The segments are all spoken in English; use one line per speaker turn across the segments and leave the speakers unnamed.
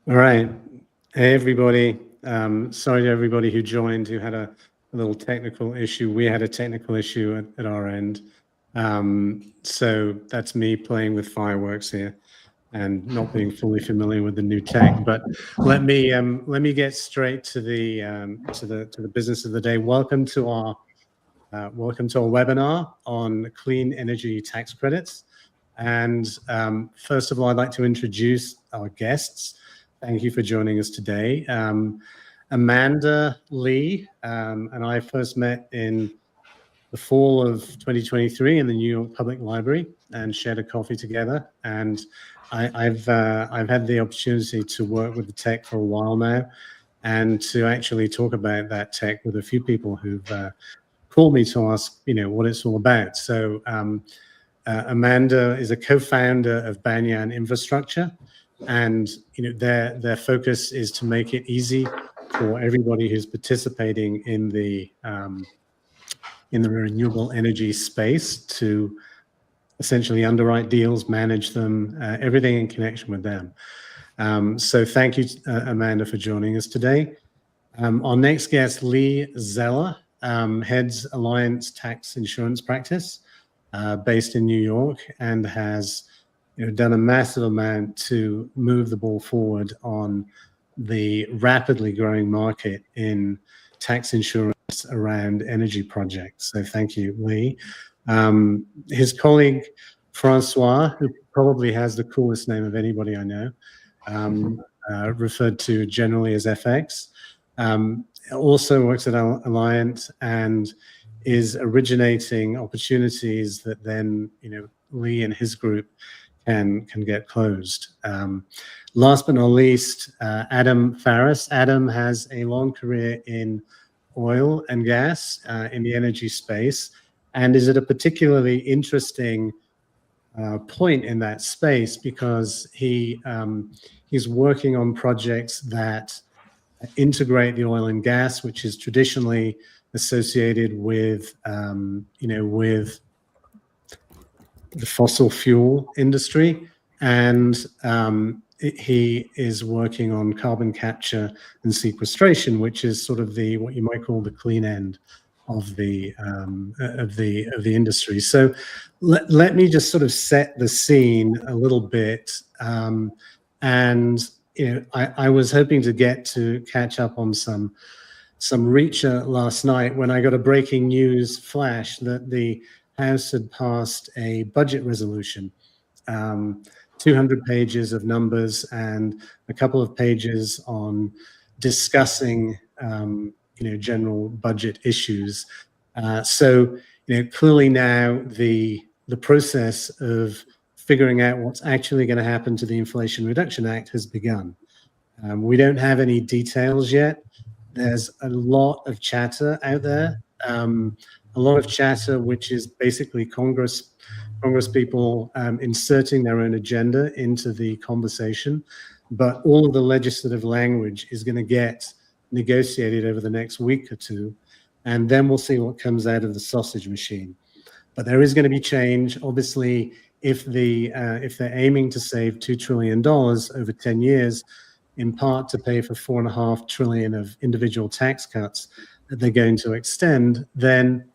All right. Hey, everybody. Sorry to everybody who joined who had a little technical issue. We had a technical issue at our end. So that's me playing with fireworks here and not being fully familiar with the new tech. But let me get straight to the business of the day. Welcome to our webinar on clean energy tax credits. And first of all, I'd like to introduce our guests. Thank you for joining us today. Amanda Lee and I first met in the fall of 2023 in the New York Public Library and shared a coffee together. And I've had the opportunity to work with the tech for a while now and to actually talk about that tech with a few people who've called me to ask, what it's all about. So Amanda is a co-founder of Banyan Infrastructure, and their focus is to make it easy for everybody who's participating in the renewable energy space to essentially underwrite deals, manage them, everything in connection with them. So thank you, Amanda, for joining us today. Our next guest, Lee Zoeller, heads Alliant's tax insurance practice based in New York and has done a massive amount to move the ball forward on the rapidly growing market in tax insurance around energy projects. So thank you, Lee. His colleague, Francois, who probably has the coolest name of anybody I know, referred to generally as FX, also works at Alliant and is originating opportunities that then Lee and his group can get closed. Last but not least, Adam Farris. Adam has a long career in oil and gas in the energy space and is at a particularly interesting point in that space because he's working on projects that integrate the oil and gas, which is traditionally associated with with the fossil fuel industry, and he is working on carbon capture and sequestration, which is sort of what you might call the clean end of the industry. So let me just sort of set the scene a little bit, and I was hoping to catch up on some reacher last night when I got a breaking news flash that the House had passed a budget resolution, 200 pages of numbers and a couple of pages on discussing general budget issues. So clearly now the process of figuring out what's actually going to happen to the Inflation Reduction Act has begun. We don't have any details yet. There's a lot of chatter out there, a lot of chatter which is basically Congress people inserting their own agenda into the conversation, but all of the legislative language is going to get negotiated over the next week or two, and then we'll see what comes out of the sausage machine. But there is going to be change. Obviously, if they're aiming to save $2 trillion over 10 years, in part to pay for $4.5 trillion of individual tax cuts that they're going to extend, then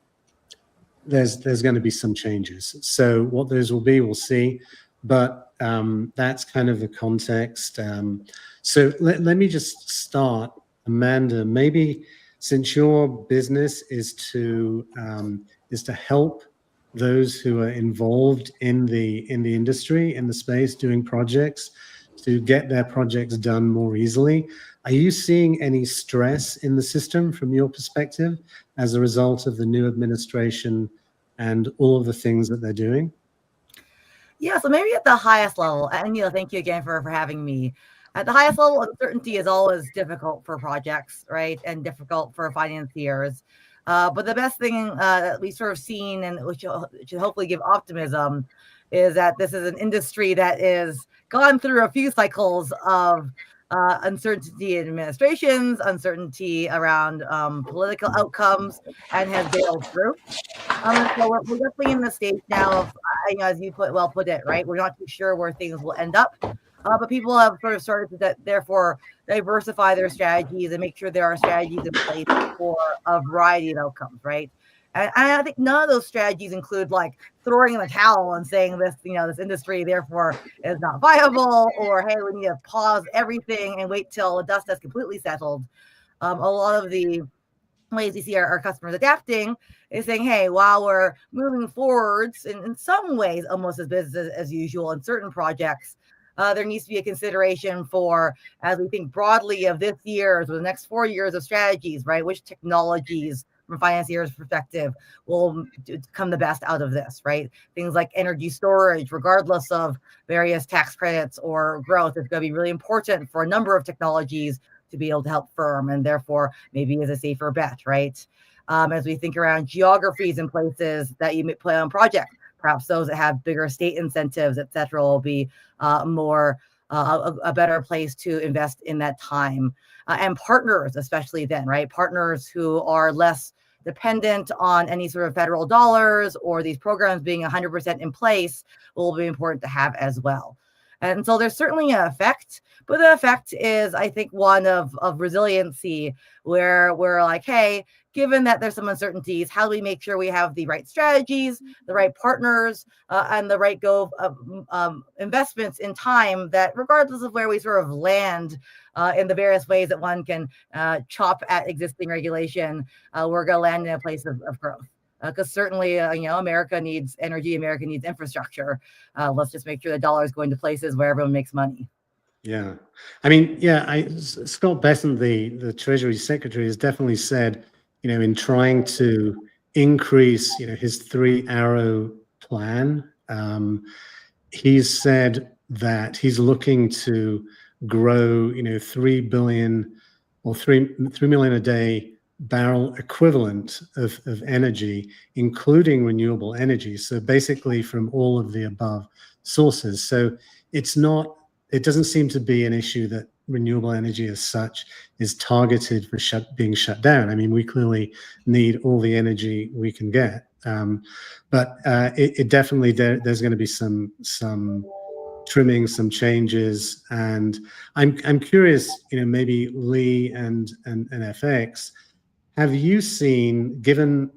there's going to be some changes. So what those will be, we'll see. But that's kind of the context. So let me just start, Amanda. Maybe since your business is to help those who are involved in the industry, in the space, doing projects, to get their projects done more easily. Are you seeing any stress in the system from your perspective as a result of the new administration and all of the things that they're doing?
Yeah, so maybe at the highest level, and thank you again for having me. At the highest level, uncertainty is always difficult for projects, right? And difficult for financiers. But the best thing that we've sort of seen, and which should hopefully give optimism, is that this is an industry that is gone through a few cycles of uncertainty in administrations, uncertainty around political outcomes, and has bailed through. So we're definitely in the stage now of, as you put it, right? We're not too sure where things will end up. but people have sort of started to therefore diversify their strategies and make sure there are strategies in place for a variety of outcomes, right? And I think none of those strategies include like throwing in the towel and saying this, this industry therefore is not viable, or hey, we need to pause everything and wait till the dust has completely settled. A lot of the ways we see our customers adapting is saying, hey, while we're moving forwards in some ways almost as business as usual in certain projects, there needs to be a consideration for, as we think broadly of this year's or the next 4 years of strategies, right? Which technologies from financiers' perspective will come the best out of this, right? Things like energy storage, regardless of various tax credits or growth, is going to be really important for a number of technologies to be able to help firm, and therefore maybe is a safer bet, right? As we think around geographies and places that you may play on projects, perhaps those that have bigger state incentives, et cetera, will be a better place to invest in that time. And partners, especially then, right? Partners who are less dependent on any sort of federal dollars or these programs being 100% in place will be important to have as well. And so there's certainly an effect, but the effect is, I think, one of resiliency, where we're like, hey, given that there's some uncertainties, how do we make sure we have the right strategies, the right partners, and the right investments in time that, regardless of where we sort of land in the various ways that one can chop at existing regulation, we're going to land in a place of growth. Because certainly, America needs energy, America needs infrastructure. Let's just make sure the dollar is going to places where everyone makes money.
Yeah. I mean, Scott Bessent, the Treasury Secretary, has definitely said, in trying to increase, his 3-arrow plan, he's said that he's looking to grow, 3 billion or 3 million a day barrel equivalent of energy, including renewable energy. So basically from all of the above sources. So it doesn't seem to be an issue that renewable energy as such is targeted for being shut down. I mean, we clearly need all the energy we can get. But it definitely, there's going to be some trimming, some changes. And I'm curious, maybe Lee and FX, have you seen, given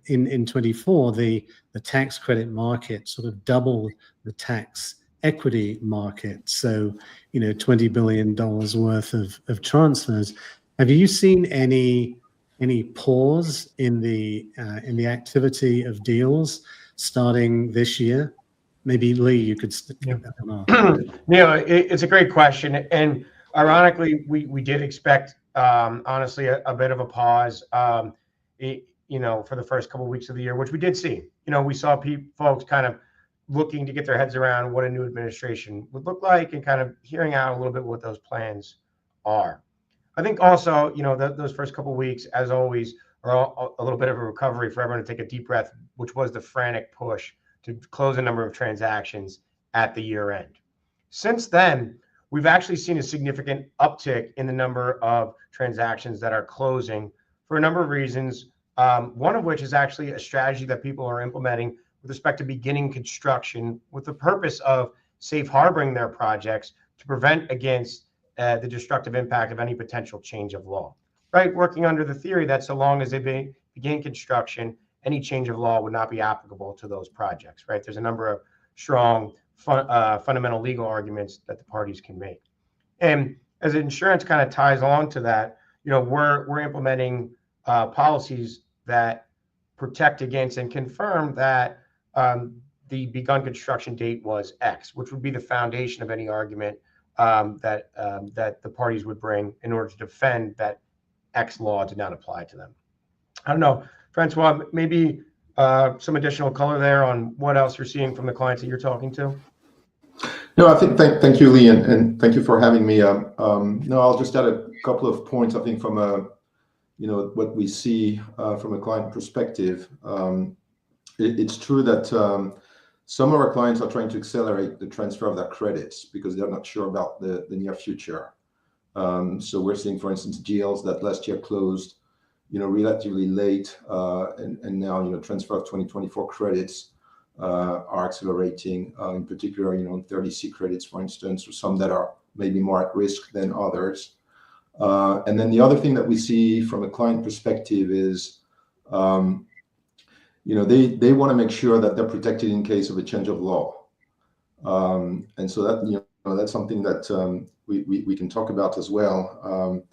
in 24, the tax credit market sort of double the tax equity market, so $20 billion worth of transfers? Have you seen any pause in the activity of deals starting this year? Maybe Lee, you could get that one off.
It's a great question, and ironically, we did expect, honestly, a bit of a pause, for the first couple of weeks of the year, which we did see. We saw folks kind of looking to get their heads around what a new administration would look like and kind of hearing out a little bit what those plans are. I think also, those first couple of weeks, as always, are a little bit of a recovery for everyone to take a deep breath, which was the frantic push to close a number of transactions at the year end. Since then, we've actually seen a significant uptick in the number of transactions that are closing for a number of reasons, one of which is actually a strategy that people are implementing with respect to beginning construction with the purpose of safe harboring their projects to prevent against the destructive impact of any potential change of law, right? Working under the theory that so long as they begin construction, any change of law would not be applicable to those projects, right? There's a number of strong fundamental legal arguments that the parties can make. And as insurance kind of ties along to that, we're implementing policies that protect against and confirm that the begun construction date was X, which would be the foundation of any argument that the parties would bring in order to defend that X law did not apply to them. I don't know, Francois, maybe some additional color there on what else you're seeing from the clients that you're talking to.
No, I think thank you, Lee, and thank you for having me. No, I'll just add a couple of points. I think from what we see from a client perspective, it's true that some of our clients are trying to accelerate the transfer of their credits because they're not sure about the near future. So we're seeing, for instance, deals that last year closed, relatively late, and now transfer of 2024 credits are accelerating, in particular, 30C credits, for instance, or some that are maybe more at risk than others. And then the other thing that we see from a client perspective is, they want to make sure that they're protected in case of a change of law. And so that, that's something that we can talk about as well.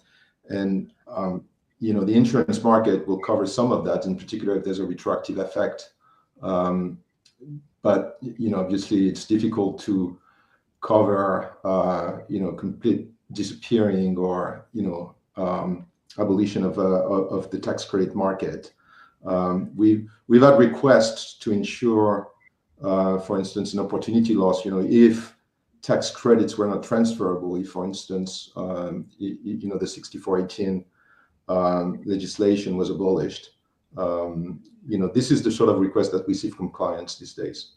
The insurance market will cover some of that, in particular if there's a retroactive effect. But obviously it's difficult to cover complete disappearing or abolition of the tax credit market. We've had requests to ensure, for instance, an opportunity loss. If tax credits were not transferable, if, for instance, the 6418 legislation was abolished. This is the sort of request that we see from clients these days.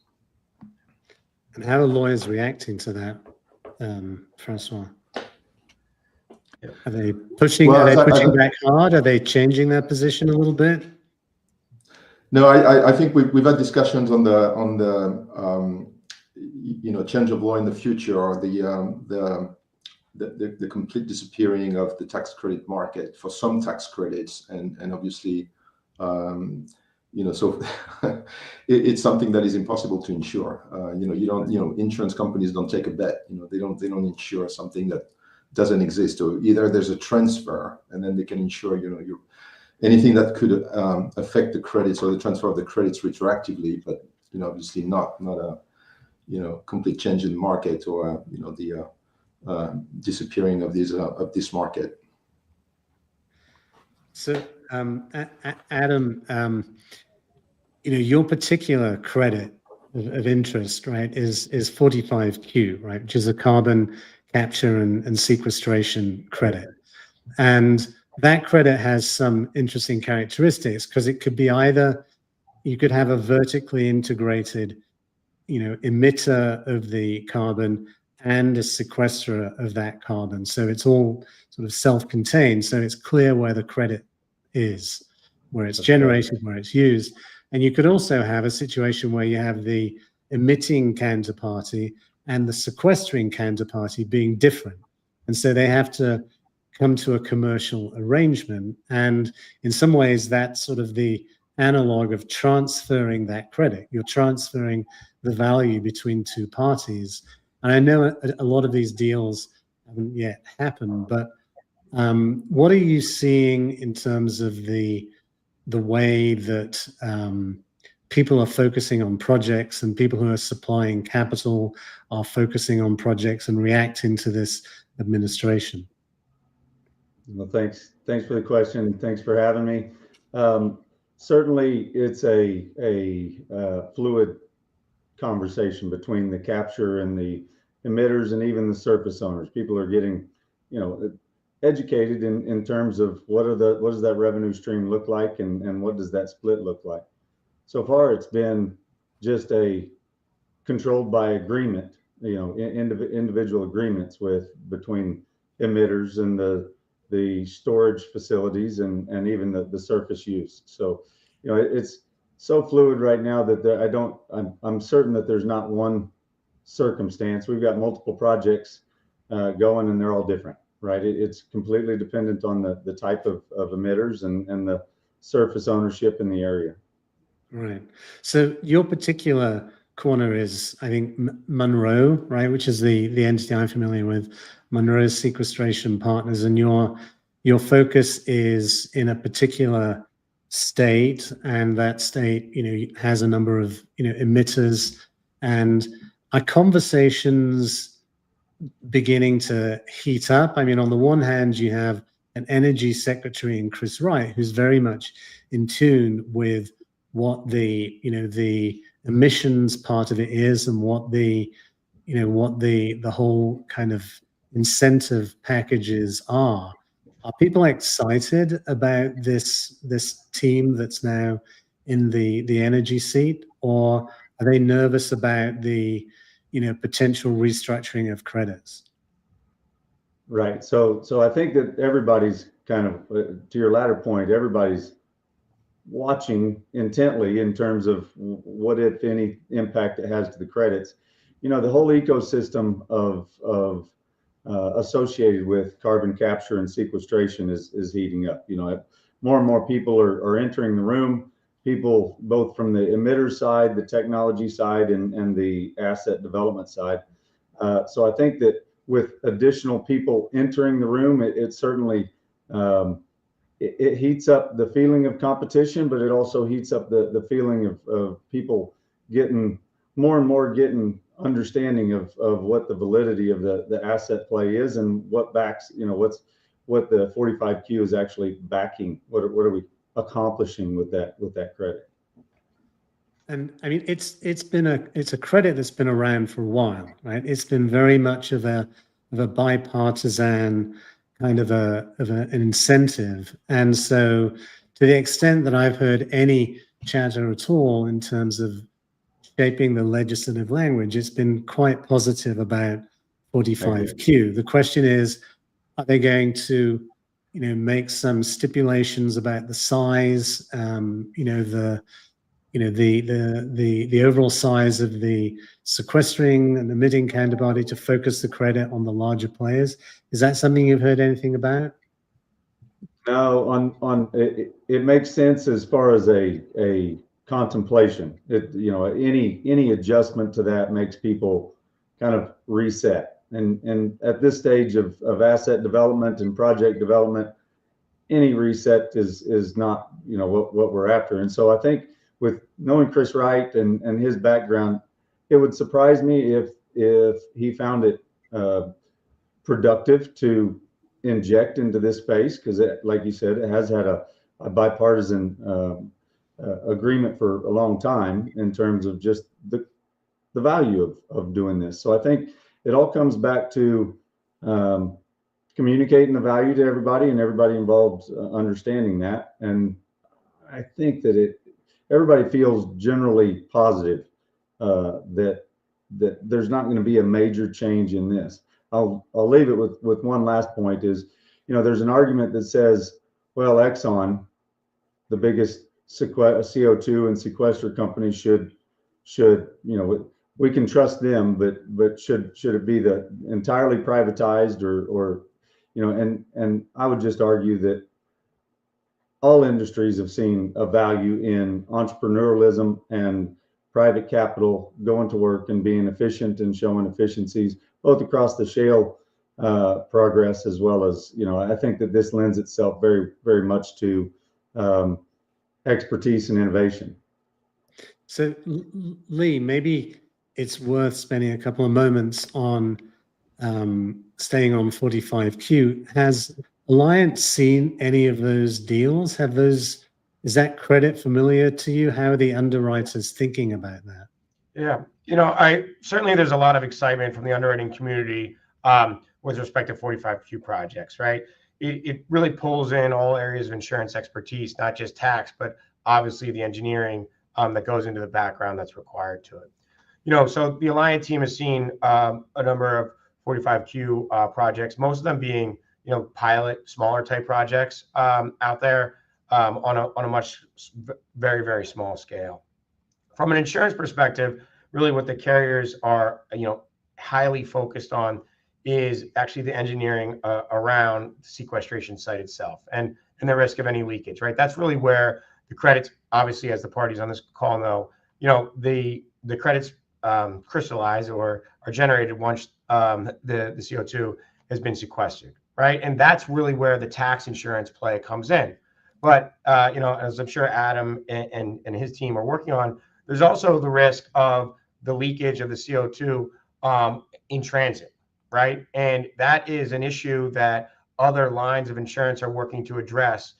And how are lawyers reacting to that, Francois?
Yeah.
Are they pushing? Are they pushing back hard? Are they changing their position a little bit?
No, I think we've had discussions on the change of law in the future, or the complete disappearing of the tax credit market for some tax credits, and obviously, so it's something that is impossible to insure. Insurance companies don't take a bet. They don't insure something that doesn't exist, or either there's a transfer and then they can insure anything that could affect the credits or the transfer of the credits retroactively, but obviously not a complete change in the market, or the disappearing of this market.
So, Adam, your particular credit of interest, right, is 45Q, right, which is a carbon capture and sequestration credit. And that credit has some interesting characteristics, because it could be either you could have a vertically integrated, emitter of the carbon and a sequesterer of that carbon. So it's all sort of self-contained. So it's clear where the credit is, where it's generated, where it's used. And you could also have a situation where you have the emitting counterparty and the sequestering counterparty being different. And so they have to come to a commercial arrangement. And in some ways, that's sort of the analog of transferring that credit. You're transferring the value between two parties. And I know a lot of these deals haven't yet happened, but what are you seeing in terms of the way that people are focusing on projects, and people who are supplying capital are focusing on projects and reacting to this administration?
Well, thanks for the question. Thanks for having me. Certainly, it's a fluid conversation between the capture and the emitters, and even the surface owners. People are getting, educated in terms of what does that revenue stream look like, and what does that split look like. So far, it's been just a controlled by agreement, individual agreements between emitters and the storage facilities, and even the surface use. So, it's so fluid right now that I'm certain that there's not one circumstance. We've got multiple projects going, and they're all different, right? It's completely dependent on the type of emitters and the surface ownership in the area.
Right. So your particular corner is, I think, Monroe, right, which is the entity I'm familiar with, Monroe Sequestration Partners, and your focus is in a particular state, and that state, has a number of, emitters. And are conversations beginning to heat up? I mean, on the one hand, you have an energy secretary in Chris Wright, who's very much in tune with what the emissions part of it is, and what the whole kind of incentive packages are. Are people excited about this team that's now in the energy seat, or are they nervous about the potential restructuring of credits?
Right. So I think that everybody's kind of, to your latter point, everybody's watching intently in terms of what, if any, impact it has to the credits. You know, the whole ecosystem of associated with carbon capture and sequestration is heating up. You know, more and more people are entering the room. People both from the emitter side, the technology side, and the asset development side. So I think that with additional people entering the room, it certainly it heats up the feeling of competition, but it also heats up the feeling of people getting more and more getting understanding of what the validity of the asset play is and what backs, you know, what the 45Q is actually backing. What are we accomplishing with that credit?
And I mean, it's a credit that's been around for a while, right? It's been very much of a bipartisan kind of an incentive. And so to the extent that I've heard any chatter at all in terms of shaping the legislative language, it's been quite positive about 45Q. The question is, are they going to, you know, make some stipulations about the size, you know, the overall size of the sequestering and emitting counterparty to focus the credit on the larger players? Is that something you've heard anything about?
No, it makes sense as far as a contemplation. You know, any adjustment to that makes people kind of reset. And at this stage of asset development and project development, any reset is not, you know, what we're after. And so I think with knowing Chris Wright and his background, it would surprise me if he found it productive to inject into this space, because like you said, it has had a bipartisan agreement for a long time in terms of just the value of doing this. So I think it all comes back to communicating the value to everybody and everybody involved understanding that. And I think that everybody feels generally positive that there's not going to be a major change in this. I'll leave it with one last point is, you know, there's an argument that says, well, Exxon, the biggest CO2 and sequester company should, you know, we can trust them, but should it be entirely privatized or, you know, and I would just argue that all industries have seen a value in entrepreneurialism and private capital going to work and being efficient and showing efficiencies both across the shale progress as well as, you know, I think that this lends itself very, very much to expertise and innovation.
So Lee, maybe it's worth spending a couple of moments on staying on 45Q. Has Alliant seen any of those deals? Is that credit familiar to you? How are the underwriters thinking about that?
Yeah, you know, certainly there's a lot of excitement from the underwriting community with respect to 45Q projects, right? It really pulls in all areas of insurance expertise, not just tax, but obviously the engineering that goes into the background that's required to it. You know, so the Alliant team has seen a number of 45Q projects, most of them being, you know, pilot, smaller type projects out there on a much very, very small scale. From an insurance perspective, really what the carriers are, you know, highly focused on is actually the engineering around the sequestration site itself and the risk of any leakage, right? That's really where the credits, obviously, as the parties on this call know, you know, the credits crystallize or are generated once the CO2 has been sequestered, right? And that's really where the tax insurance play comes in. But, you know, as I'm sure Adam and his team are working on, there's also the risk of the leakage of the CO2 in transit, right? And that is an issue that other lines of insurance are working to address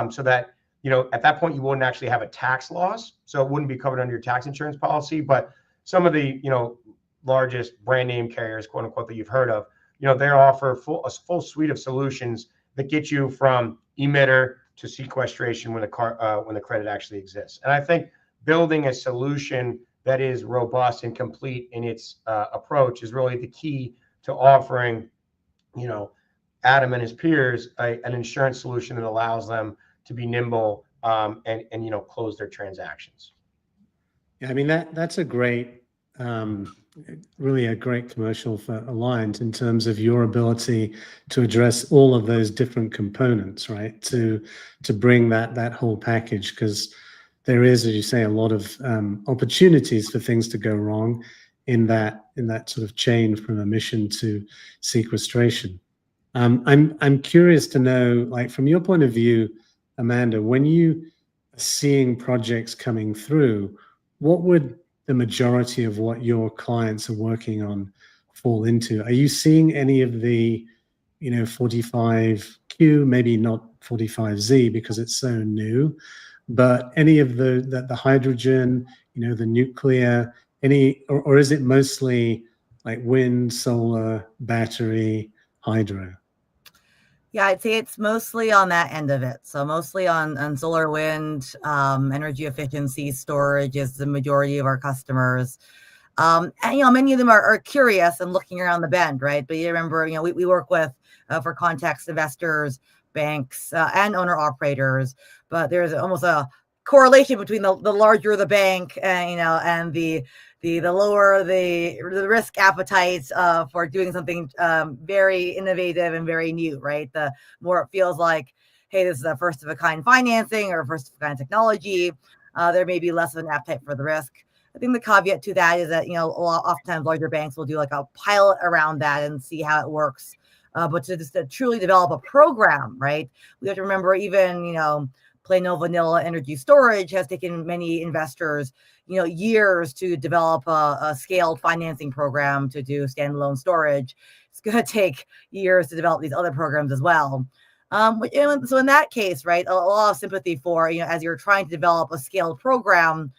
so that, you know, at that point, you wouldn't actually have a tax loss. So it wouldn't be covered under your tax insurance policy. But some of the, you know, largest brand name carriers, quote unquote, that you've heard of, you know, they offer a full suite of solutions that get you from emitter to sequestration when the credit actually exists. And I think building a solution that is robust and complete in its approach is really the key to offering, you know, Adam and his peers an insurance solution that allows them to be nimble and close their transactions.
Yeah, I mean that's a great, really a great commercial for Alliant in terms of your ability to address all of those different components, right? To bring that whole package, because there is, as you say, a lot of opportunities for things to go wrong in that sort of chain from emission to sequestration. I'm curious to know, like from your point of view, Amanda, when you are seeing projects coming through, what would the majority of what your clients are working on fall into? Are you seeing any of the, 45Q, maybe not 45Z because it's so new, but any of the hydrogen, the nuclear, or is it mostly like wind, solar, battery, hydro?
Yeah, I'd say it's mostly on that end of it. So mostly on solar, wind, energy efficiency, storage is the majority of our customers. And many of them are curious and looking around the bend, right? But you remember, we work with, for context, investors, banks, and owner operators. But there's almost a correlation between the larger the bank, and the lower the risk appetite for doing something very innovative and very new, right? The more it feels like, hey, this is a first of a kind financing or first of a kind technology, there may be less of an appetite for the risk. I think the caveat to that is that, oftentimes larger banks will do like a pilot around that and see how it works. But to truly develop a program, right? We have to remember even, plain old vanilla energy storage has taken many investors, years to develop a scaled financing program to do standalone storage. It's going to take years to develop these other programs as well. So in that case, right, a lot of sympathy for, as you're trying to develop a scaled program,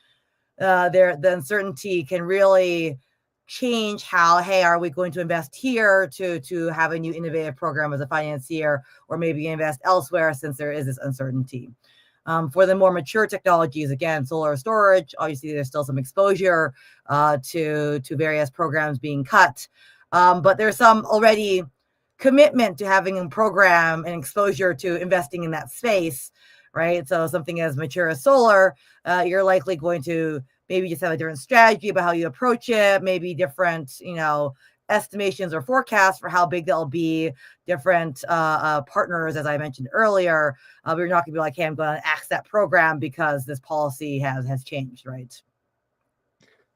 the uncertainty can really change how, hey, are we going to invest here to have a new innovative program as a financier, or maybe invest elsewhere since there is this uncertainty. For the more mature technologies, again, solar storage, obviously there's still some exposure to various programs being cut, but there's some already commitment to having a program and exposure to investing in that space, right? So something as mature as solar, you're likely going to maybe just have a different strategy about how you approach it, maybe different, estimations or forecasts for how big they'll be, different partners, as I mentioned earlier. We're not going to be like, hey, I'm going to axe that program because this policy has changed, right?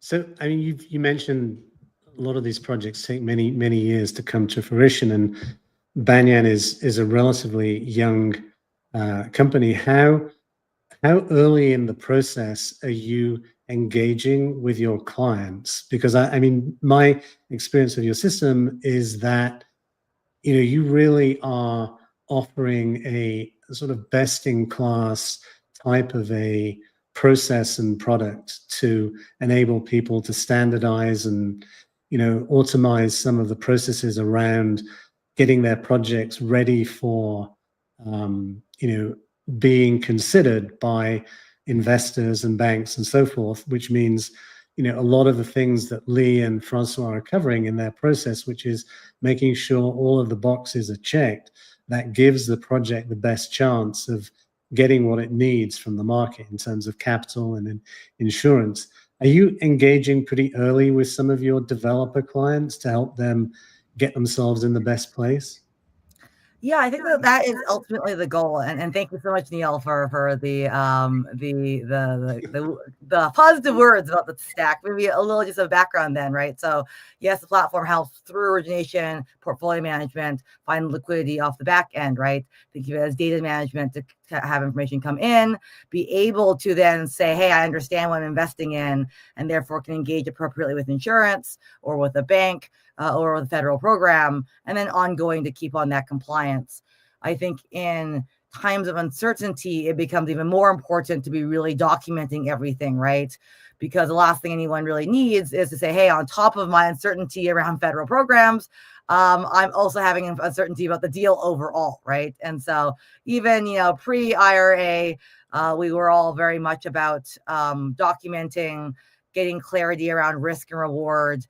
So, I mean, you mentioned a lot of these projects take many, many years to come to fruition, and Banyan is a relatively young company. How early in the process are you engaging with your clients? Because I mean, my experience of your system is that, you really are offering a sort of best in class type of a process and product to enable people to standardize and, automate some of the processes around getting their projects ready for, being considered by investors and banks and so forth, which means, a lot of the things that Lee and Francois are covering in their process, which is making sure all of the boxes are checked, that gives the project the best chance of getting what it needs from the market in terms of capital and insurance. Are you engaging pretty early with some of your developer clients to help them get themselves in the best place?
Yeah, I think that is ultimately the goal, and thank you so much, Neil, for the positive words about the stack. Maybe a little just of background then, right? So yes, the platform helps through origination, portfolio management, find liquidity off the back end, right? Think of it as data management to have information come in, be able to then say, hey, I understand what I'm investing in, and therefore can engage appropriately with insurance or with a bank. Or the federal program, and then ongoing to keep on that compliance. I think in times of uncertainty, it becomes even more important to be really documenting everything, right? Because the last thing anyone really needs is to say, hey, on top of my uncertainty around federal programs, I'm also having uncertainty about the deal overall, right? And so even, pre-IRA, we were all very much about documenting, getting clarity around risk and reward,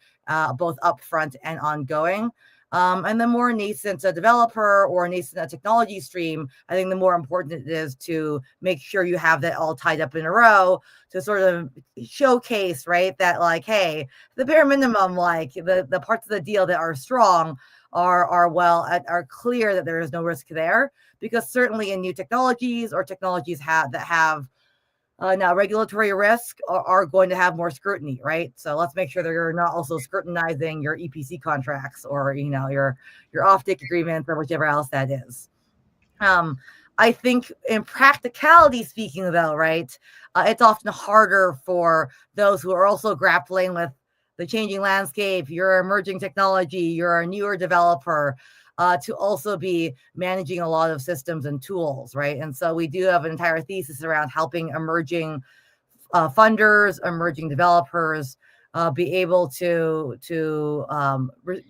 both upfront and ongoing. And the more nascent a developer or nascent a technology stream, I think the more important it is to make sure you have that all tied up in a row to sort of showcase, right, that like, hey, the bare minimum, like the parts of the deal that are strong are clear that there is no risk there, because certainly in new technologies or technologies that have now regulatory risk are going to have more scrutiny, right? So let's make sure that you're not also scrutinizing your EPC contracts or your offtake agreements or whichever else that is. I think in practicality speaking, though, right, it's often harder for those who are also grappling with the changing landscape. You're emerging technology, you're a newer developer, to also be managing a lot of systems and tools, right? And so we do have an entire thesis around helping emerging funders, emerging developers be able to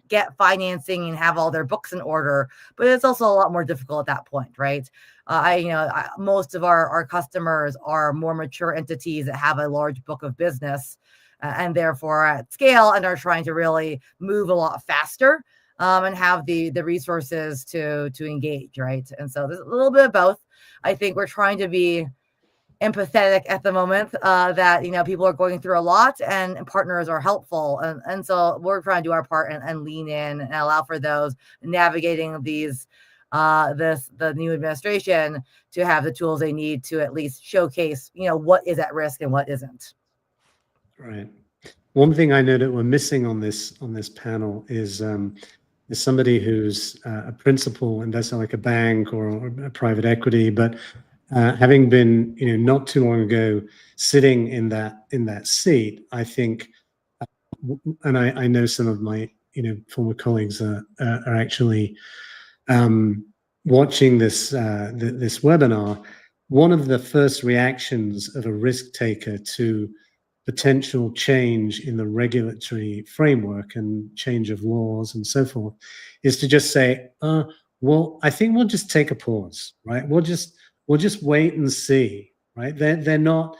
get financing and have all their books in order. But it's also a lot more difficult at that point, right? Most of our customers are more mature entities that have a large book of business and therefore at scale and are trying to really move a lot faster. And have the resources to engage, right? And so there's a little bit of both. I think we're trying to be empathetic at the moment that people are going through a lot and partners are helpful, and so we're trying to do our part and lean in and allow for those navigating these the new administration to have the tools they need to at least showcase what is at risk and what isn't.
Right. One thing I know that we're missing on this panel is somebody who's a principal investor like a bank or a private equity, but having been not too long ago sitting in that seat, I think, and I know some of my former colleagues are actually watching this this webinar. One of the first reactions of a risk taker to potential change in the regulatory framework and change of laws and so forth is to just say, well, I think we'll just take a pause, right? We'll just wait and see, right? They're not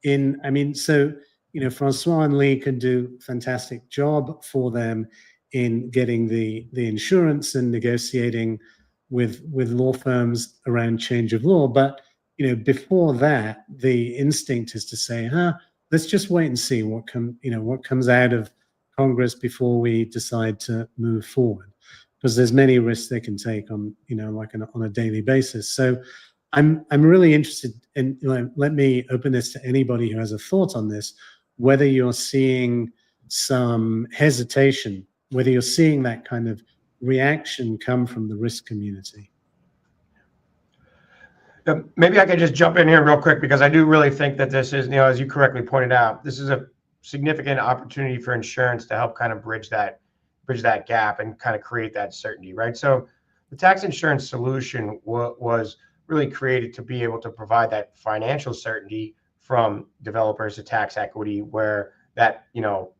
in, so, Francois and Lee can do a fantastic job for them in getting the insurance and negotiating with law firms around change of law. But, before that, the instinct is to say, let's just wait and see what comes out of Congress before we decide to move forward, because there's many risks they can take on on a daily basis. So I'm really interested in, let me open this to anybody who has a thought on this, whether you're seeing some hesitation, whether you're seeing that kind of reaction come from the risk community.
Maybe I could just jump in here real quick, because I do really think that this is, as you correctly pointed out, this is a significant opportunity for insurance to help kind of bridge that gap and kind of create that certainty, right? So the tax insurance solution was really created to be able to provide that financial certainty from developers to tax equity, where that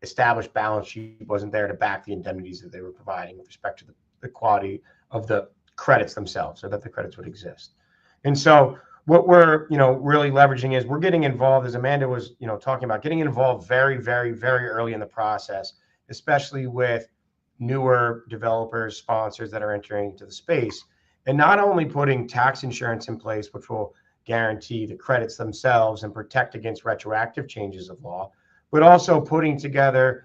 established balance sheet wasn't there to back the indemnities that they were providing with respect to the quality of the credits themselves, so that the credits would exist. And so what we're really leveraging is we're getting involved, as Amanda was talking about, getting involved very, very, very early in the process, especially with newer developers, sponsors that are entering into the space, and not only putting tax insurance in place, which will guarantee the credits themselves and protect against retroactive changes of law, but also putting together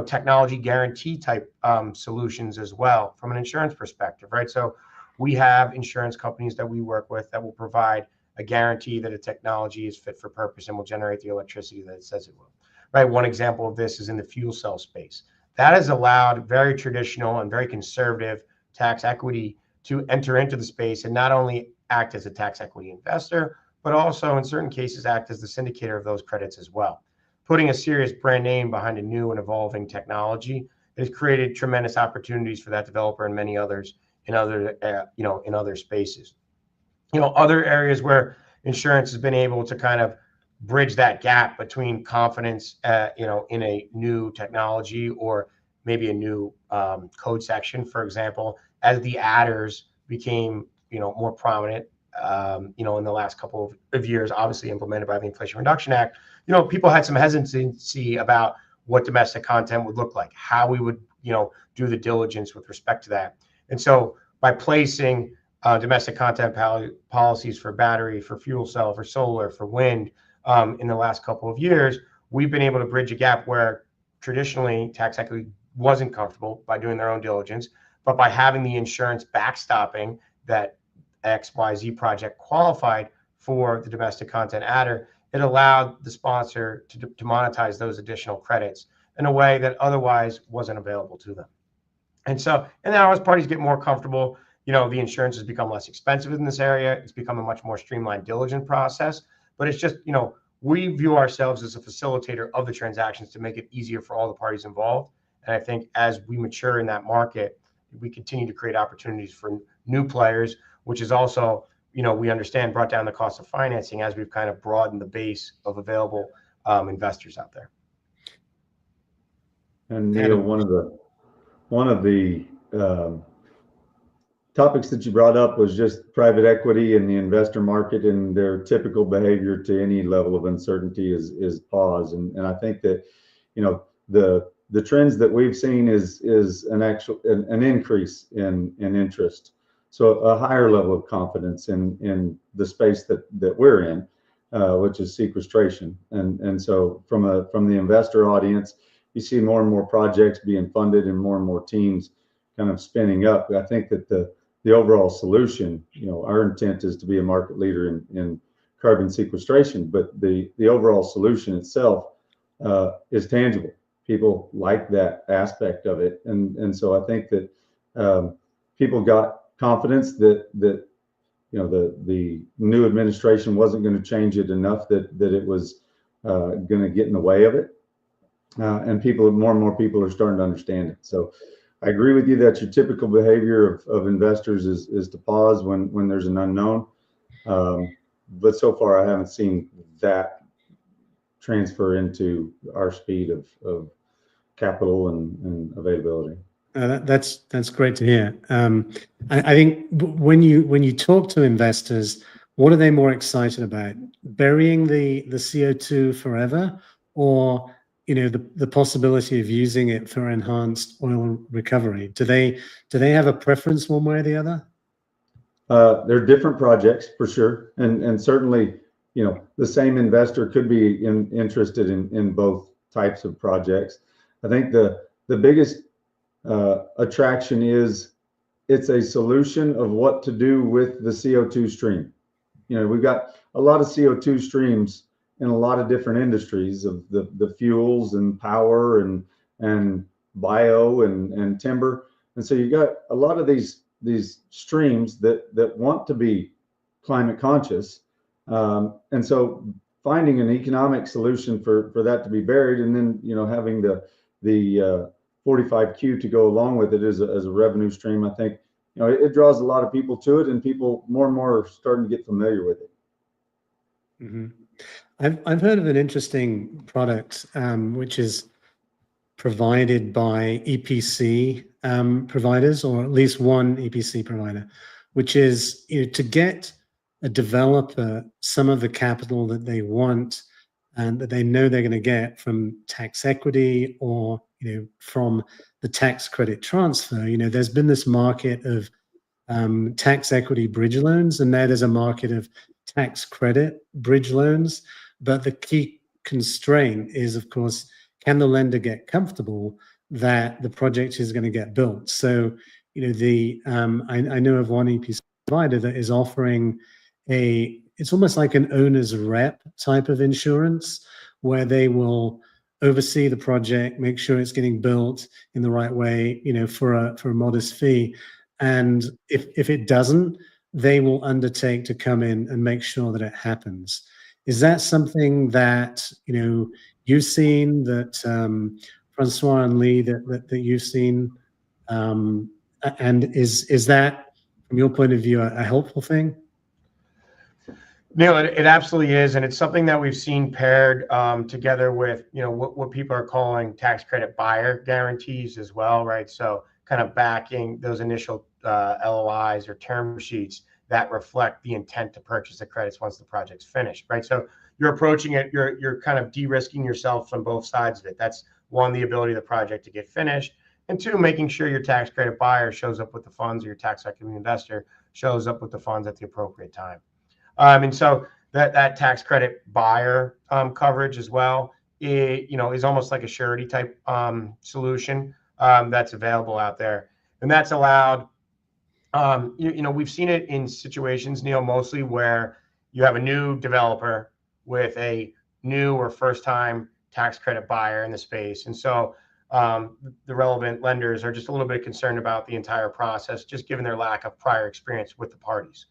technology guarantee type solutions as well from an insurance perspective, right? So we have insurance companies that we work with that will provide a guarantee that a technology is fit for purpose and will generate the electricity that it says it will, right? One example of this is in the fuel cell space. That has allowed very traditional and very conservative tax equity to enter into the space and not only act as a tax equity investor, but also in certain cases act as the syndicator of those credits as well. Putting a serious brand name behind a new and evolving technology has created tremendous opportunities for that developer and many others in other spaces. Other areas where insurance has been able to kind of bridge that gap between confidence, in a new technology or maybe a new code section, for example, as the adders became, more prominent, in the last couple of years, obviously implemented by the Inflation Reduction Act. People had some hesitancy about what domestic content would look like, how we would do the diligence with respect to that. And so by placing domestic content policies for battery, for fuel cell, for solar, for wind in the last couple of years, we've been able to bridge a gap where traditionally tax equity wasn't comfortable by doing their own diligence, but by having the insurance backstopping that XYZ project qualified for the domestic content adder, it allowed the sponsor to monetize those additional credits in a way that otherwise wasn't available to them. And now as parties get more comfortable, the insurance has become less expensive in this area. It's become a much more streamlined, diligent process. But it's just, we view ourselves as a facilitator of the transactions to make it easier for all the parties involved. And I think as we mature in that market, we continue to create opportunities for new players, which is also, we understand brought down the cost of financing as we've kind of broadened the base of available investors out there.
And Neil, one of the topics that you brought up was just private equity and the investor market, and their typical behavior to any level of uncertainty is pause. And I think that, the trends that we've seen is an increase in interest. So a higher level of confidence in the space that we're in, which is sequestration. And so from the investor audience, you see more and more projects being funded and more teams kind of spinning up. I think that the overall solution, our intent is to be a market leader in carbon sequestration, but the overall solution itself is tangible. People like that aspect of it. And so I think that people got confidence that the new administration wasn't going to change it enough that it was going to get in the way of it. And more and more people are starting to understand it. So I agree with you that your typical behavior of investors is to pause when there's an unknown. But so far, I haven't seen that transfer into our speed of capital and availability.
That's great to hear. I think when you talk to investors, what are they more excited about? Burying the CO2 forever, or the possibility of using it for enhanced oil recovery? Do they have a preference one way or the other?
There are different projects for sure, and certainly the same investor could be interested in both types of projects. I think the biggest attraction is it's a solution of what to do with the CO2 stream. We've got a lot of CO2 streams in a lot of different industries of the fuels and power and bio and timber. And so you got a lot of these streams that want to be climate conscious. And so finding an economic solution for that to be buried, and then, having the 45Q to go along with it as a revenue stream, I think, it draws a lot of people to it, and people more and more are starting to get familiar with it.
Mm-hmm. I've heard of an interesting product which is provided by EPC providers, or at least one EPC provider, which is to get a developer some of the capital that they want and that they know they're going to get from tax equity or from the tax credit transfer. There's been this market of tax equity bridge loans, and now there's a market of tax credit bridge loans. But the key constraint is, of course, can the lender get comfortable that the project is going to get built? So, I know of one EPC provider that is offering it's almost like an owner's rep type of insurance, where they will oversee the project, make sure it's getting built in the right way, for a modest fee. And if it doesn't, they will undertake to come in and make sure that it happens. Is that something that you've seen, that Francois and Lee, that you've seen, and is that, from your point of view, a helpful thing?
Neil, it absolutely is, and it's something that we've seen paired together with what people are calling tax credit buyer guarantees as well, right? So kind of backing those initial LOIs or term sheets that reflect the intent to purchase the credits once the project's finished, right? So you're approaching it, you're kind of de-risking yourself from both sides of it. That's one, the ability of the project to get finished, And two, making sure your tax credit buyer shows up with the funds, or your tax equity investor shows up with the funds at the appropriate time. And so that tax credit buyer coverage as well, is almost like a surety type solution that's available out there, and that's allowed. We've seen it in situations, Neil, mostly where you have a new developer with a new or first time tax credit buyer in the space, and so the relevant lenders are just a little bit concerned about the entire process, just given their lack of prior experience with the parties.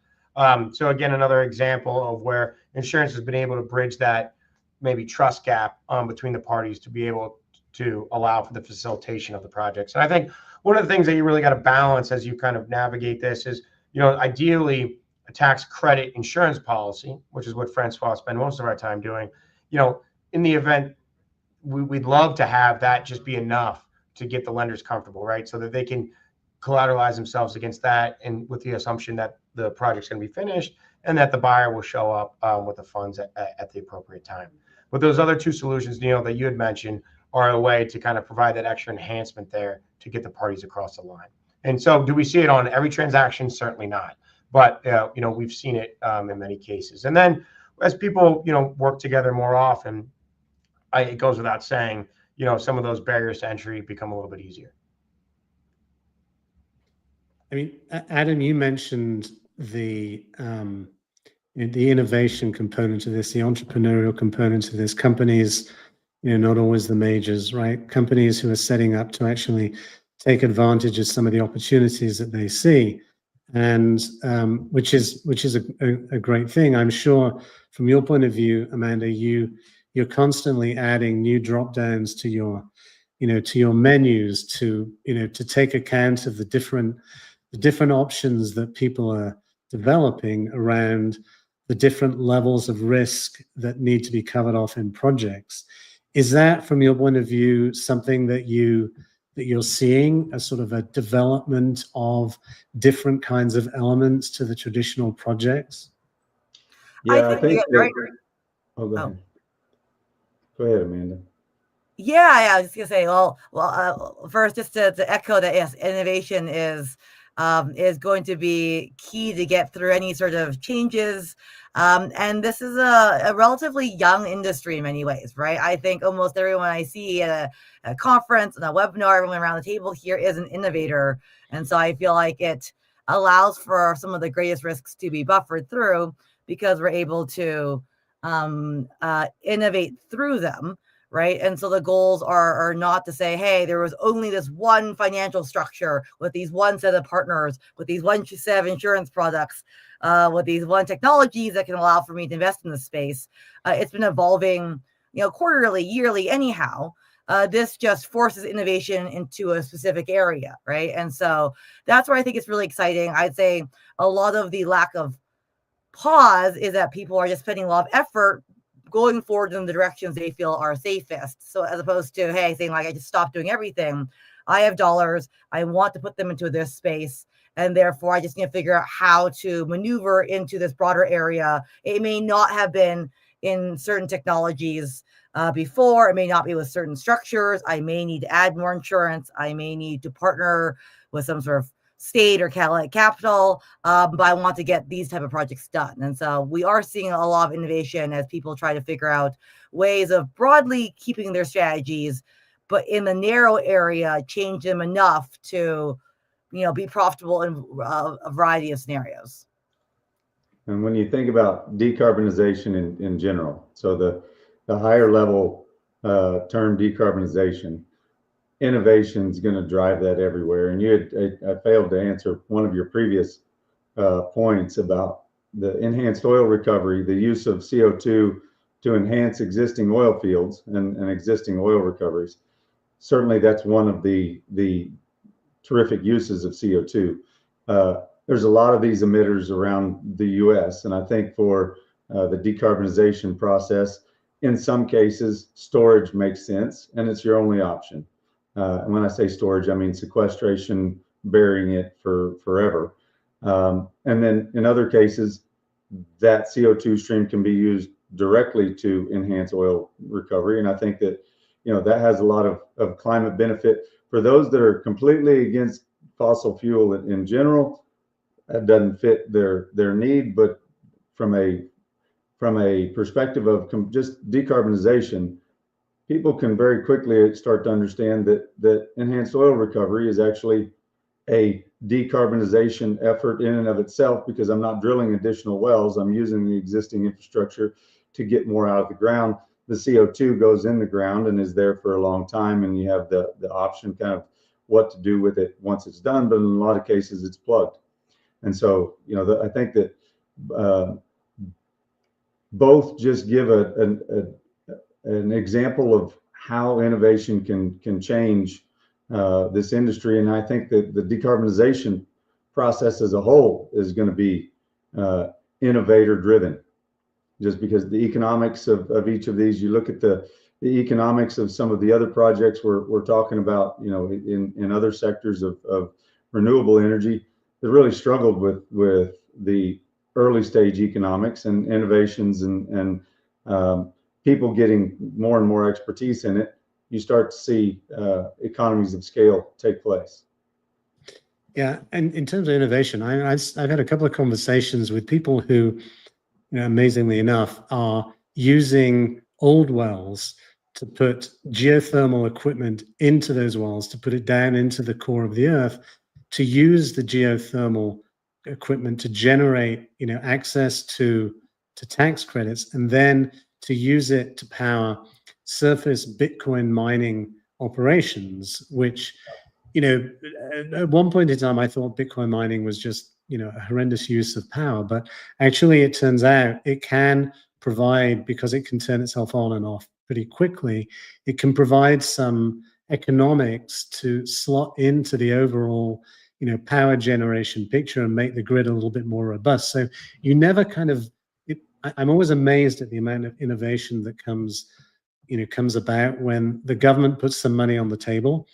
So again, another example of where insurance has been able to bridge that maybe trust gap between the parties to be able to allow for the facilitation of the projects. And I think one of the things that you really got to balance as you kind of navigate this is, ideally a tax credit insurance policy, which is what Francois spent most of our time doing. In the event, we'd love to have that just be enough to get the lenders comfortable, right? So that they can collateralize themselves against that, and with the assumption that the project's going to be finished and that the buyer will show up with the funds at the appropriate time. But those other two solutions, Neil, that you had mentioned are a way to kind of provide that extra enhancement there to get the parties across the line. And so do we see it on every transaction? Certainly not. But, we've seen it in many cases. And then as people, work together more often, it goes without saying, some of those barriers to entry become a little bit easier.
I mean, Adam, you mentioned the innovation component of this, the entrepreneurial component of this. Companies, not always the majors, right? Companies who are setting up to actually take advantage of some of the opportunities that they see, and which is a great thing. I'm sure from your point of view, Amanda, you're constantly adding new drop downs to your menus to take account of the different options that people are developing around the different levels of risk that need to be covered off in projects. Is that, from your point of view, something that you're seeing, a sort of a development of different kinds of elements to the traditional projects?
Yeah, I think
right.
Oh, go ahead. Go ahead, Amanda.
Yeah, I was just gonna say, first, just to echo that, yes, innovation is going to be key to get through any sort of changes. And this is a relatively young industry in many ways, right? I think almost everyone I see at a conference and a webinar, everyone around the table here is an innovator. And so I feel like it allows for some of the greatest risks to be buffered through, because we're able to innovate through them. Right. And so the goals are not to say, hey, there was only this one financial structure with these one set of partners, with these one set of insurance products, with these one technologies that can allow for me to invest in the space. It's been evolving, quarterly, yearly, anyhow. This just forces innovation into a specific area. Right. And so that's where I think it's really exciting. I'd say a lot of the lack of pause is that people are just spending a lot of effort going forward in the directions they feel are safest. So as opposed to, hey, saying like, I just stopped doing everything. I have dollars. I want to put them into this space. And therefore, I just need to figure out how to maneuver into this broader area. It may not have been in certain technologies before. It may not be with certain structures. I may need to add more insurance. I may need to partner with some sort of state or capital, but I want to get these type of projects done. And so we are seeing a lot of innovation as people try to figure out ways of broadly keeping their strategies, but in the narrow area, change them enough to, be profitable in a variety of scenarios.
And when you think about decarbonization in general, so the higher level term decarbonization, innovation is going to drive that everywhere. And I failed to answer one of your previous points about the enhanced oil recovery, the use of CO2 to enhance existing oil fields and existing oil recoveries. Certainly, that's one of the terrific uses of CO2. There's a lot of these emitters around the U.S., and I think for the decarbonization process, in some cases, storage makes sense, and it's your only option. And when I say storage, I mean sequestration, burying it for forever. And then in other cases, that CO2 stream can be used directly to enhance oil recovery. And I think that, that has a lot of climate benefit. for those that are completely against fossil fuel in general, that doesn't fit their need. But from a perspective of just decarbonization, people can very quickly start to understand that enhanced oil recovery is actually a decarbonization effort in and of itself, because I'm not drilling additional wells. I'm using the existing infrastructure to get more out of the ground. The CO2 goes in the ground and is there for a long time, and you have the option kind of what to do with it once it's done. But in a lot of cases, it's plugged. And so, I think that both just give an example of how innovation can change this industry. And I think that the decarbonization process as a whole is going to be innovator driven, just because the economics of each of these, you look at the economics of some of the other projects we're talking about, in other sectors of renewable energy, that really struggled with the early stage economics and innovations and people getting more and more expertise in it. You start to see economies of scale take place.
Yeah, and in terms of innovation, I've had a couple of conversations with people who, amazingly enough, are using old wells to put geothermal equipment into those wells, to put it down into the core of the earth, to use the geothermal equipment to generate, access to tax credits, and then to use it to power surface Bitcoin mining operations, which, at one point in time, I thought Bitcoin mining was just, a horrendous use of power. But actually, it turns out it can provide, because it can turn itself on and off pretty quickly, it can provide some economics to slot into the overall, power generation picture and make the grid a little bit more robust. So you never kind of, I'm always amazed at the amount of innovation that comes about when the government puts some money on the table.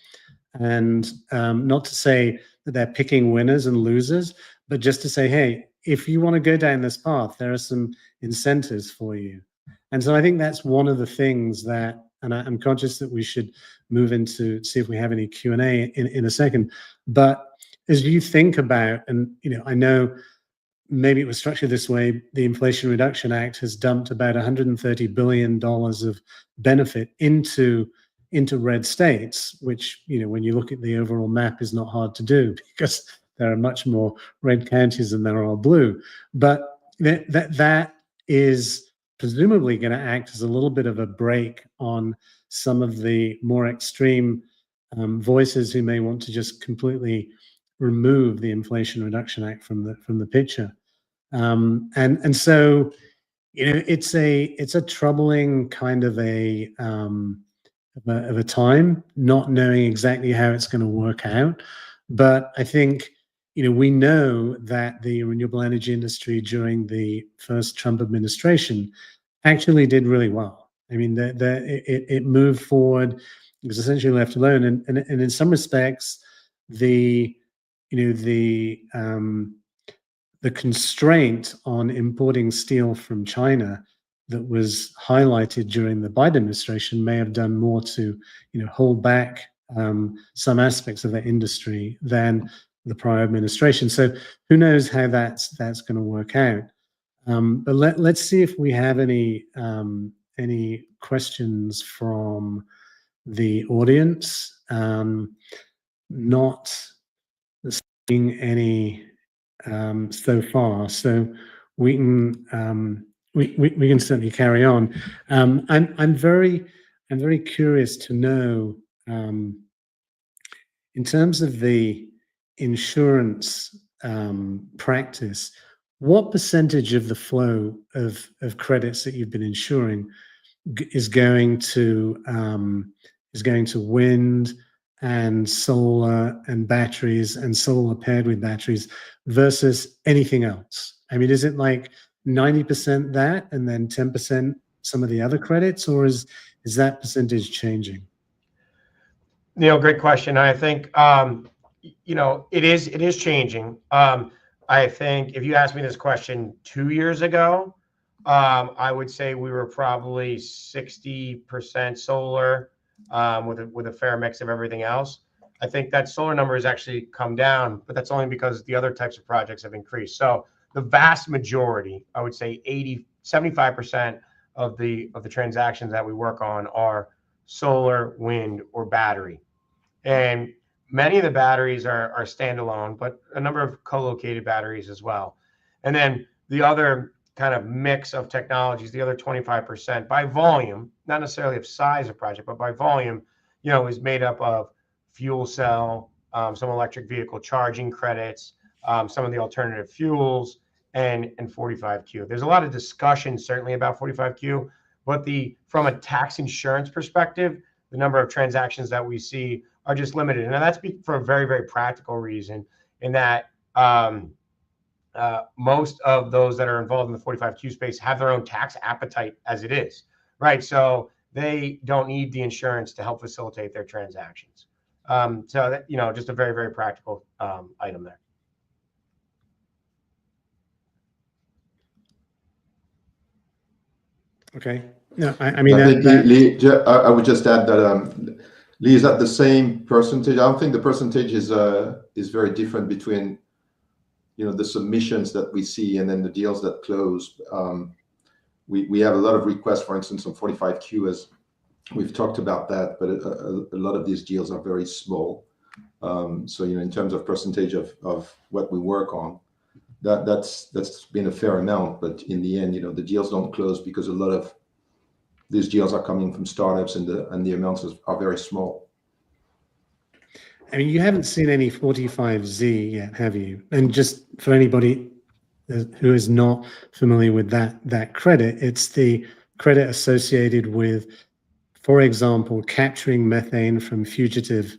And not to say that they're picking winners and losers, but just to say, hey, if you want to go down this path, there are some incentives for you. And so I think that's one of the things that, and I'm conscious that we should move into, see if we have any Q&A in a second. But as you think about, and I know maybe it was structured this way, the Inflation Reduction Act has dumped about $130 billion of benefit into red states, which, when you look at the overall map, is not hard to do, because there are much more red counties than there are blue. But that is presumably going to act as a little bit of a brake on some of the more extreme voices who may want to just completely remove the Inflation Reduction Act from the picture. And so, it's a troubling kind of a time, not knowing exactly how it's going to work out. But I think, we know that the renewable energy industry during the first Trump administration actually did really well. I mean, it moved forward. It was essentially left alone, and in some respects, the constraint on importing steel from China that was highlighted during the Biden administration may have done more to, hold back some aspects of the industry than the prior administration. So who knows how that's going to work out. But let's see if we have any questions from the audience. Not seeing any so far, so we can we can certainly carry on. I'm very curious to know, in terms of the insurance practice, what percentage of the flow of credits that you've been insuring is going to wind and solar and batteries, and solar paired with batteries, versus anything else? I mean, is it like 90% that and then 10% some of the other credits, or is that percentage changing?
Neil, great question. I think it is changing. I think if you asked me this question 2 years ago, I would say we were probably 60% solar, with a fair mix of everything else. I think that solar number has actually come down, but that's only because the other types of projects have increased. So the vast majority, I would say 75% of the transactions that we work on are solar, wind, or battery. And many of the batteries are standalone, but a number of co-located batteries as well. And then the other kind of mix of technologies, the other 25% by volume, not necessarily of size of project, but by volume, is made up of fuel cell, some electric vehicle charging credits, some of the alternative fuels, and 45Q. There's a lot of discussion certainly about 45Q, but from a tax insurance perspective, the number of transactions that we see are just limited. And that's for a very, very practical reason, in that most of those that are involved in the 45Q space have their own tax appetite as it is, right? So they don't need the insurance to help facilitate their transactions. So that, just a very, very practical item there.
Okay. No, I mean,
I think Lee, I would just add that Lee is at the same percentage. I don't think the percentage is very different between, the submissions that we see and then the deals that close. We have a lot of requests, for instance, on 45Q, as we've talked about that, but a lot of these deals are very small. So, in terms of percentage of what we work on, that's been a fair amount, but in the end, the deals don't close because a lot of these deals are coming from startups, and the amounts are very small.
I mean, you haven't seen any 45Z yet, have you? And just for anybody who is not familiar with that credit, it's the credit associated with, for example, capturing methane from fugitive,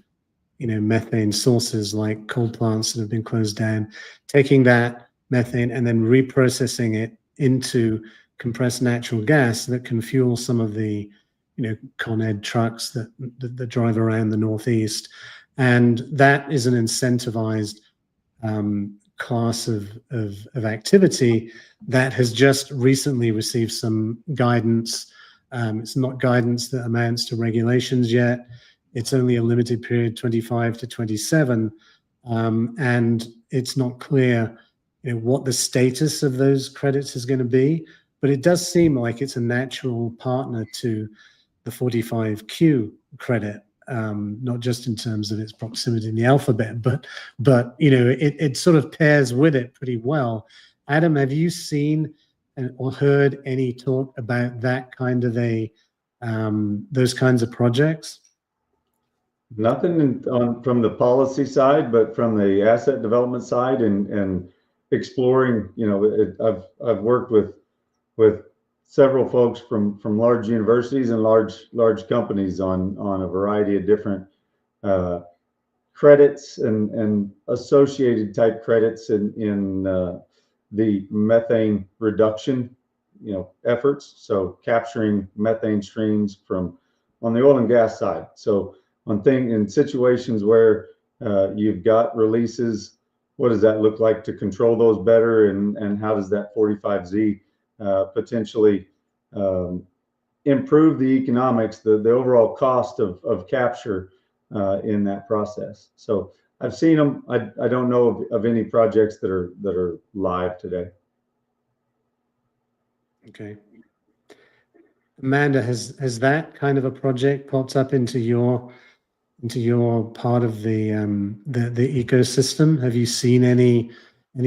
methane sources like coal plants that have been closed down, taking that methane and then reprocessing it into compressed natural gas that can fuel some of the, Con Ed trucks that drive around the Northeast. And that is an incentivized class of activity that has just recently received some guidance. It's not guidance that amounts to regulations yet. It's only a limited period, 25 to 27. And it's not clear what the status of those credits is going to be, but it does seem like it's a natural partner to the 45Q credit, not just in terms of its proximity in the alphabet, but it sort of pairs with it pretty well. Adam, have you seen or heard any talk about that kind of those kinds of projects?
Nothing from the policy side, but from the asset development side and exploring, I've worked with several folks from large universities and large companies on a variety of different credits and associated type credits in the methane reduction, efforts. So capturing methane streams on the oil and gas side. So in situations where you've got releases, what does that look like to control those better, and how does that 45Z potentially improve the economics, the overall cost of capture in that process? So I've seen them. I don't know of any projects that are live today.
Okay. Amanda, has that kind of a project popped up into your part of the ecosystem? Have you seen any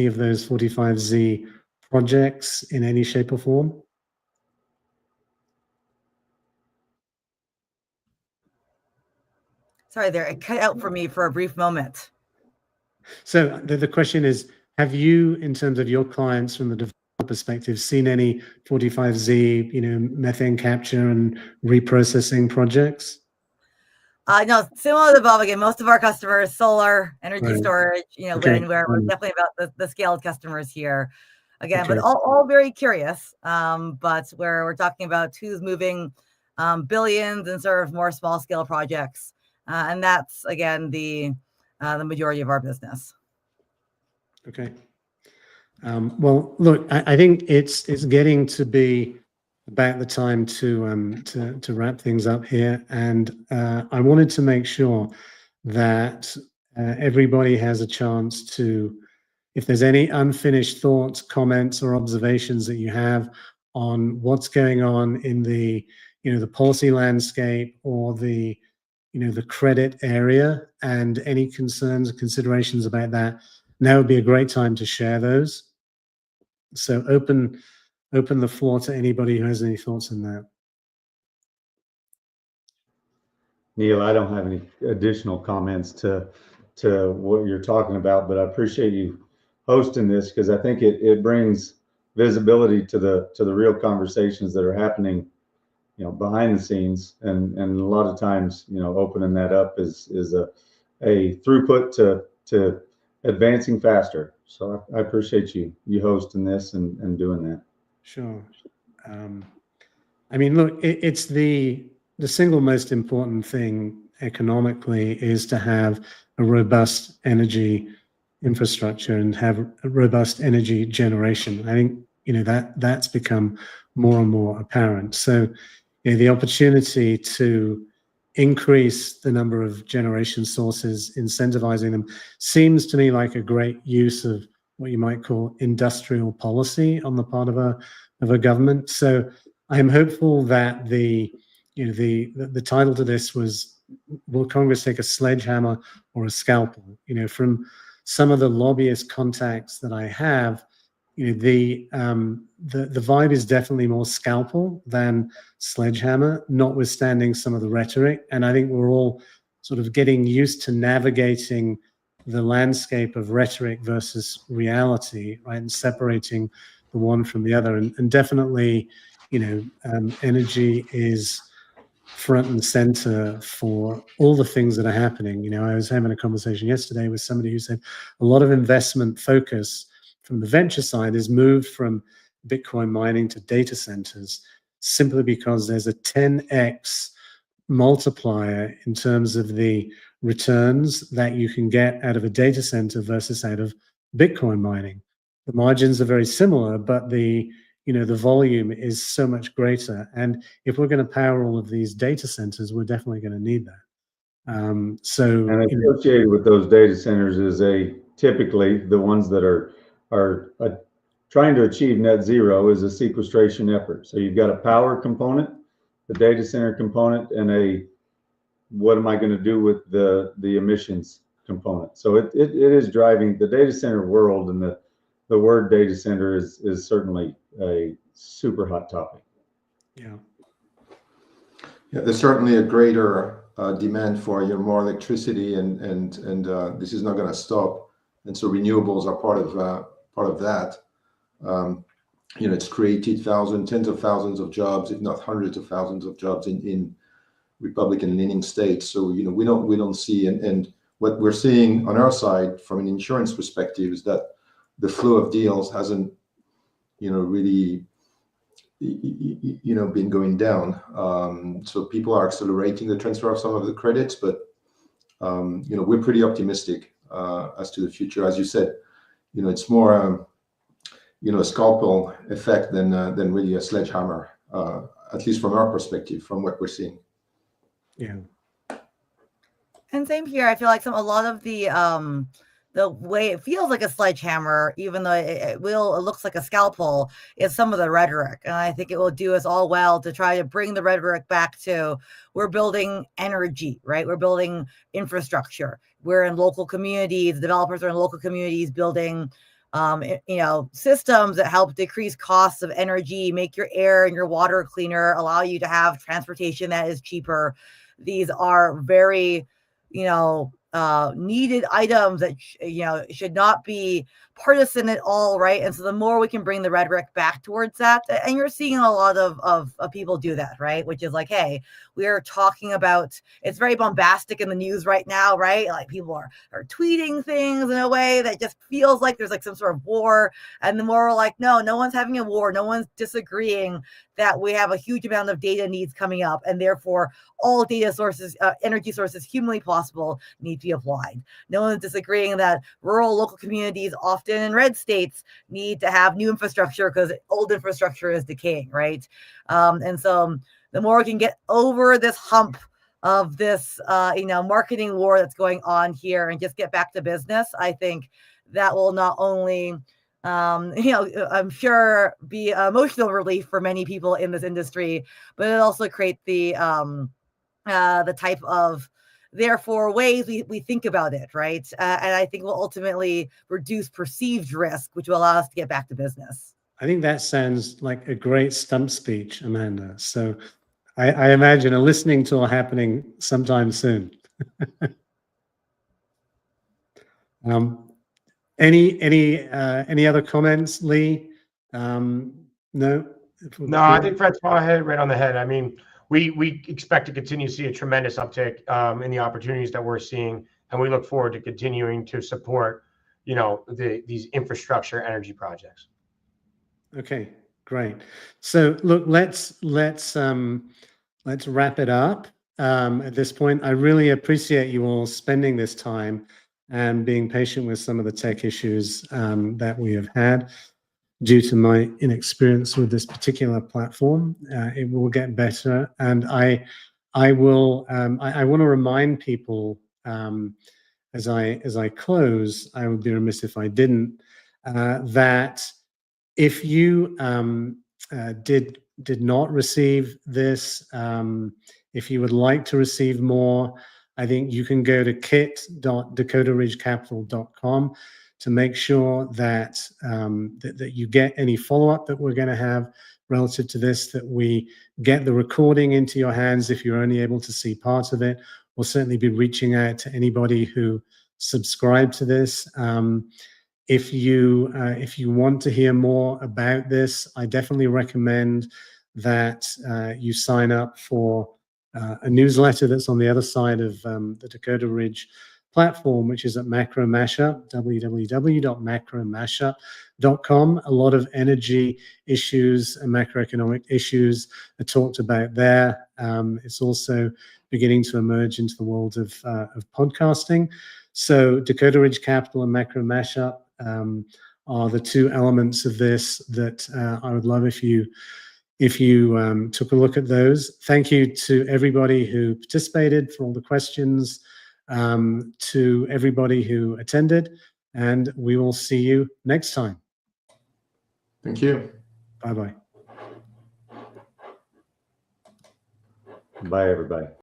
of those 45Z projects in any shape or form?
Sorry there, it cut out for me for a brief moment.
So the question is, have you, in terms of your clients from the developer perspective, seen any 45Z, methane capture and reprocessing projects?
No, similar to the above. Again, most of our customers, solar, energy storage,
Okay.
Winward, we're definitely about the scaled customers here. Again,
Okay.
but all very curious. But where we're talking about who's moving billions and sort of more small scale projects. And that's, again, the majority of our business.
Okay. Well, look, I think it's getting to be about the time to wrap things up here, and I wanted to make sure that everybody has a chance to, if there's any unfinished thoughts, comments, or observations that you have on what's going on in the, the policy landscape or the, the credit area, and any concerns or considerations about that, now would be a great time to share those. So open the floor to anybody who has any thoughts on that.
Neil, I don't have any additional comments to what you're talking about, but I appreciate you hosting this, because I think it brings visibility to the real conversations that are happening, behind the scenes, and a lot of times, opening that up is a throughput to advancing faster. So I appreciate you hosting this and doing that.
Sure. I mean, look, it's the single most important thing economically is to have a robust energy infrastructure and have a robust energy generation. I think, that's become more and more apparent. So, the opportunity to increase the number of generation sources, incentivizing them, seems to me like a great use of what you might call industrial policy on the part of a government. So I'm hopeful that the title to this was, will Congress take a sledgehammer or a scalpel? From some of the lobbyist contacts that I have, the vibe is definitely more scalpel than sledgehammer, notwithstanding some of the rhetoric. And I think we're all sort of getting used to navigating the landscape of rhetoric versus reality, right, and separating the one from the other. And definitely, energy is front and center for all the things that are happening. I was having a conversation yesterday with somebody who said a lot of investment focus from the venture side is moved from Bitcoin mining to data centers, simply because there's a 10x multiplier in terms of the returns that you can get out of a data center versus out of Bitcoin mining. The margins are very similar, but the volume is so much greater. And if we're going to power all of these data centers, we're definitely going to need that.
And associated with those data centers is typically the ones that are trying to achieve net zero is a sequestration effort. So you've got a power component, the data center component, and what am I going to do with the emissions component? So it is driving the data center world, and the word data center is certainly a super hot topic.
Yeah,
there's certainly a greater demand for more electricity, and this is not going to stop. And so renewables are part of that. It's created tens of thousands of jobs, if not hundreds of thousands of jobs in Republican-leaning states. So we don't see, and what we're seeing on our side from an insurance perspective is that the flow of deals hasn't really been going down. So people are accelerating the transfer of some of the credits, but we're pretty optimistic as to the future. As you said, it's more a scalpel effect than really a sledgehammer, at least from our perspective, from what we're seeing.
Yeah.
And same here. I feel like a lot of the way it feels like a sledgehammer, even though it looks like a scalpel, is some of the rhetoric. And I think it will do us all well to try to bring the rhetoric back to, we're building energy, right? We're building infrastructure. We're in local communities. Developers are in local communities building systems that help decrease costs of energy, make your air and your water cleaner, allow you to have transportation that is cheaper. These are very, needed items that, should not be partisan at all, right? And so the more we can bring the rhetoric back towards that, and you're seeing a lot of people do that, right? Which is like, hey, we're talking about, it's very bombastic in the news right now, right? Like people are tweeting things in a way that just feels like there's like some sort of war. And the more we're like, no one's having a war. No one's disagreeing that we have a huge amount of data needs coming up, and therefore all data sources, energy sources humanly possible need to be applied. No one's disagreeing that rural local communities, often in red states, need to have new infrastructure because old infrastructure is decaying, right? And so the more we can get over this hump of this, marketing war that's going on here and just get back to business, I think that will not only, I'm sure be emotional relief for many people in this industry, but it also create the type of, therefore, ways we think about it, right? And I think will ultimately reduce perceived risk, which will allow us to get back to business.
I think that sounds like a great stump speech, Amanda. So I imagine a listening tour happening sometime soon. Any other comments, Lee? No?
No, I think Francois hit it right on the head. I mean, we expect to continue to see a tremendous uptick in the opportunities that we're seeing, and we look forward to continuing to support, these infrastructure energy projects.
Okay, great. So look, let's wrap it up at this point. I really appreciate you all spending this time and being patient with some of the tech issues that we have had. Due to my inexperience with this particular platform, it will get better. And I want to remind people as I close, I would be remiss if I didn't, that if you did not receive this, if you would like to receive more, I think you can go to kit.dakotaridgecapital.com to make sure that that you get any follow-up that we're going to have relative to this, that we get the recording into your hands if you're only able to see part of it. We'll certainly be reaching out to anybody who subscribed to this. If you want to hear more about this, I definitely recommend that you sign up for a newsletter that's on the other side of the Dakota Ridge platform, which is at Macro Mashup, www.macromashup.com. A lot of energy issues and macroeconomic issues are talked about there. It's also beginning to emerge into the world of podcasting. So Dakota Ridge Capital and Macro Mashup are the two elements of this that I would love if you took a look at those. Thank you to everybody who participated, for all the questions, to everybody who attended, and we will see you next time.
Thank you.
Bye-bye.
Bye, everybody.